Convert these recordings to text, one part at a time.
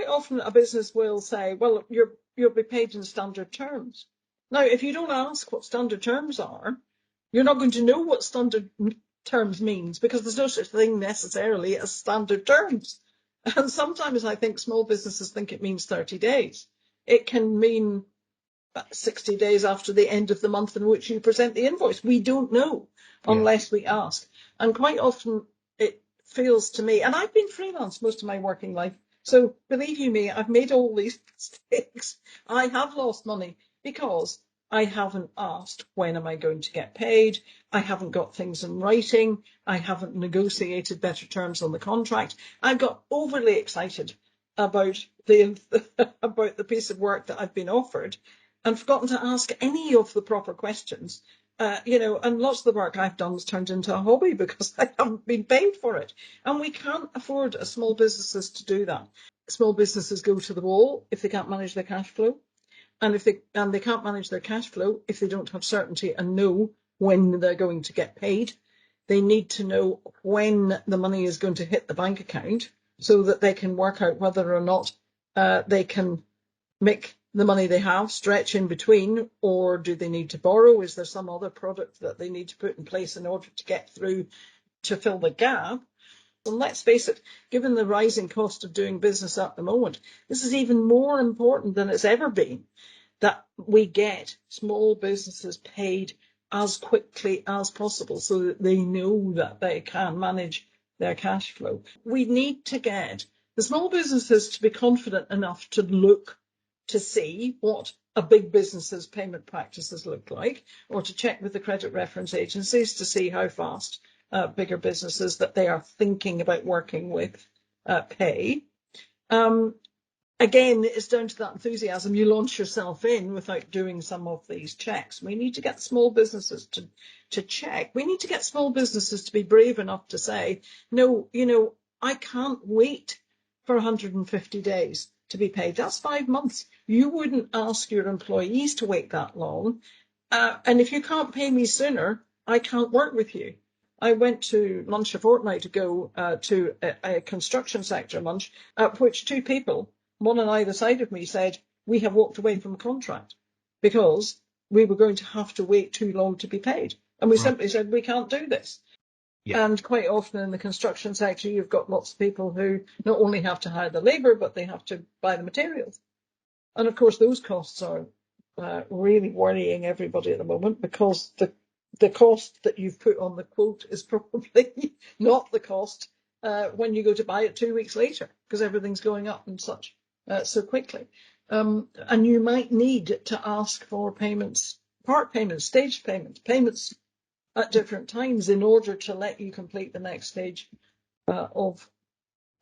quite often a business will say, well, you'll be paid in standard terms. Now, if you don't ask what standard terms are, you're not going to know what standard terms means, because there's no such thing necessarily as standard terms. And sometimes I think small businesses think it means 30 days. It can mean 60 days after the end of the month in which you present the invoice. We don't know unless we ask. And quite often it feels to me, and I've been freelance most of my working life, so believe you me, I've made all these mistakes. I have lost money because I haven't asked, when am I going to get paid? I haven't got things in writing. I haven't negotiated better terms on the contract. I got overly excited about the piece of work that I've been offered and forgotten to ask any of the proper questions. And lots of the work I've done has turned into a hobby because I haven't been paid for it. And we can't afford as small businesses to do that. Small businesses go to the wall if they can't manage their cash flow. And they can't manage their cash flow if they don't have certainty and know when they're going to get paid. They need to know when the money is going to hit the bank account so that they can work out whether or not they can make the money they have stretch in between, or do they need to borrow? Is there some other product that they need to put in place in order to get through to fill the gap? And let's face it, given the rising cost of doing business at the moment, this is even more important than it's ever been, that we get small businesses paid as quickly as possible so that they know that they can manage their cash flow. We need to get the small businesses to be confident enough to look to see what a big business's payment practices look like, or to check with the credit reference agencies to see how fast bigger businesses that they are thinking about working with pay. Again, it's down to that enthusiasm. You launch yourself in without doing some of these checks. We need to get small businesses to check. We need to get small businesses to be brave enough to say, no, I can't wait for 150 days to be paid. That's 5 months. You wouldn't ask your employees to wait that long. And if you can't pay me sooner, I can't work with you. I went to lunch a fortnight ago to a construction sector lunch at which two people, one on either side of me, said, we have walked away from a contract because we were going to have to wait too long to be paid. And we simply said, we can't do this. Yeah. And quite often in the construction sector, you've got lots of people who not only have to hire the labour, but they have to buy the materials. And of course, those costs are really worrying everybody at the moment, because the cost that you've put on the quote is probably not the cost when you go to buy it 2 weeks later, because everything's going up and such so quickly. And you might need to ask for payments, part payments, staged payments, payments at different times in order to let you complete the next stage of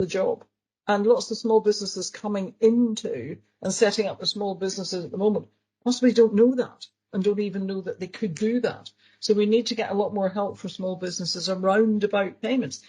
the job. And lots of small businesses coming into and setting up the small businesses at the moment possibly don't know that and don't even know that they could do that. So we need to get a lot more help for small businesses around about payments.